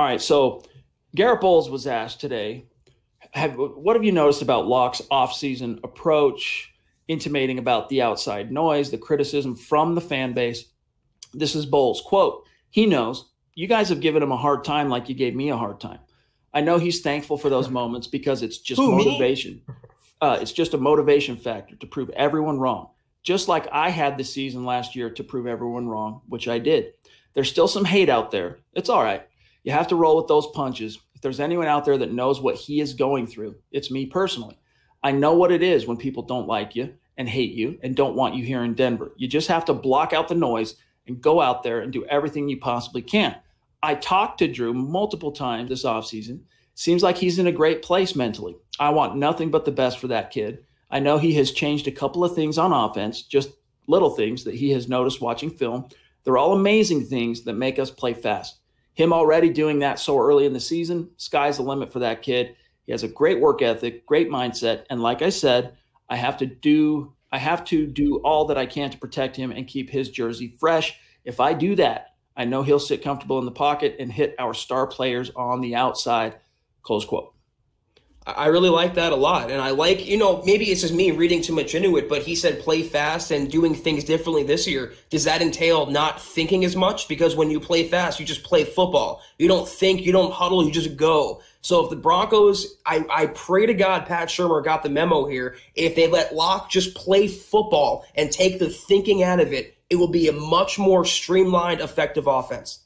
All right, so Garett Bolles was asked today, what have you noticed about Locke's offseason approach, intimating about the outside noise, the criticism from the fan base? This is Bolles, quote, "He knows. You guys have given him a hard time like you gave me a hard time. I know he's thankful for those moments because it's just motivation. It's just a motivation factor to prove everyone wrong. Just like I had the season last year to prove everyone wrong, which I did. There's still some hate out there. It's all right. You have to roll with those punches. If there's anyone out there that knows what he is going through, it's me personally. I know what it is when people don't like you and hate you and don't want you here in Denver. You just have to block out the noise and go out there and do everything you possibly can. I talked to Drew multiple times this offseason. Seems like he's in a great place mentally. I want nothing but the best for that kid. I know he has changed a couple of things on offense, just little things that he has noticed watching film. They're all amazing things that make us play fast. Him already doing that so early in the season, sky's the limit for that kid. He has a great work ethic, great mindset, and like I said, I have to do all that I can to protect him and keep his jersey fresh. If I do that, I know he'll sit comfortable in the pocket and hit our star players on the outside." Close quote. I really like that a lot. And I like, maybe it's just me reading too much into it, but he said play fast and doing things differently this year. Does that entail not thinking as much? Because when you play fast, you just play football. You don't think, you don't huddle, you just go. So if the Broncos, I pray to God Pat Shurmur got the memo here. If they let Locke just play football and take the thinking out of it, it will be a much more streamlined, effective offense.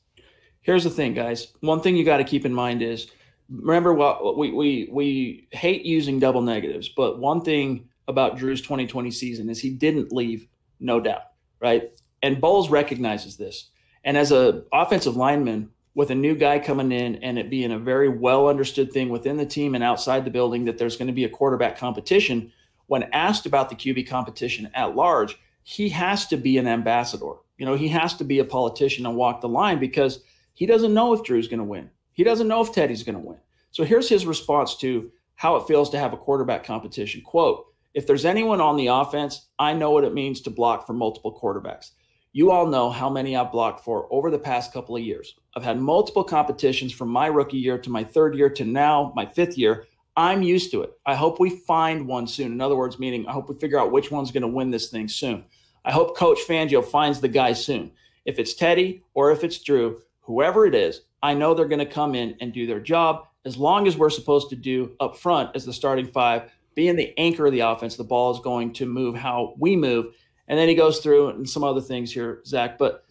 Here's the thing, guys. One thing you got to keep in mind is, remember, what we hate using double negatives, but one thing about Drew's 2020 season is he didn't leave, no doubt, right? And Bolles recognizes this. And as an offensive lineman, with a new guy coming in and it being a very well understood thing within the team and outside the building that there's going to be a quarterback competition, when asked about the QB competition at large, he has to be an ambassador. He has to be a politician and walk the line because he doesn't know if Drew's going to win. He doesn't know if Teddy's going to win. So here's his response to how it feels to have a quarterback competition. Quote, "If there's anyone on the offense, I know what it means to block for multiple quarterbacks. You all know how many I've blocked for over the past couple of years. I've had multiple competitions from my rookie year to my third year to now my fifth year. I'm used to it. I hope we find one soon." In other words, meaning I hope we figure out which one's going to win this thing soon. "I hope Coach Fangio finds the guy soon. If it's Teddy or if it's Drew, whoever it is, I know they're going to come in and do their job as long as we're supposed to do up front as the starting five, being the anchor of the offense. The ball is going to move how we move." And then he goes through and some other things here, Zach. But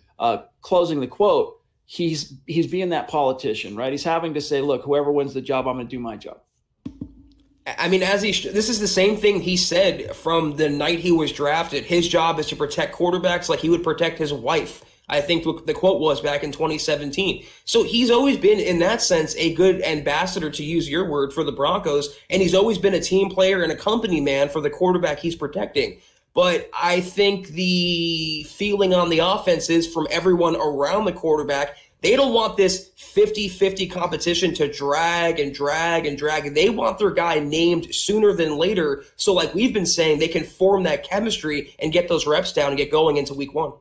closing the quote, he's being that politician, right? He's having to say, look, whoever wins the job, I'm going to do my job. I mean, this is the same thing he said from the night he was drafted. His job is to protect quarterbacks like he would protect his wife. I think the quote was back in 2017. So he's always been, in that sense, a good ambassador, to use your word, for the Broncos. And he's always been a team player and a company man for the quarterback he's protecting. But I think the feeling on the offense is from everyone around the quarterback, they don't want this 50-50 competition to drag and drag and drag. They want their guy named sooner than later. So like we've been saying, they can form that chemistry and get those reps down and get going into week one.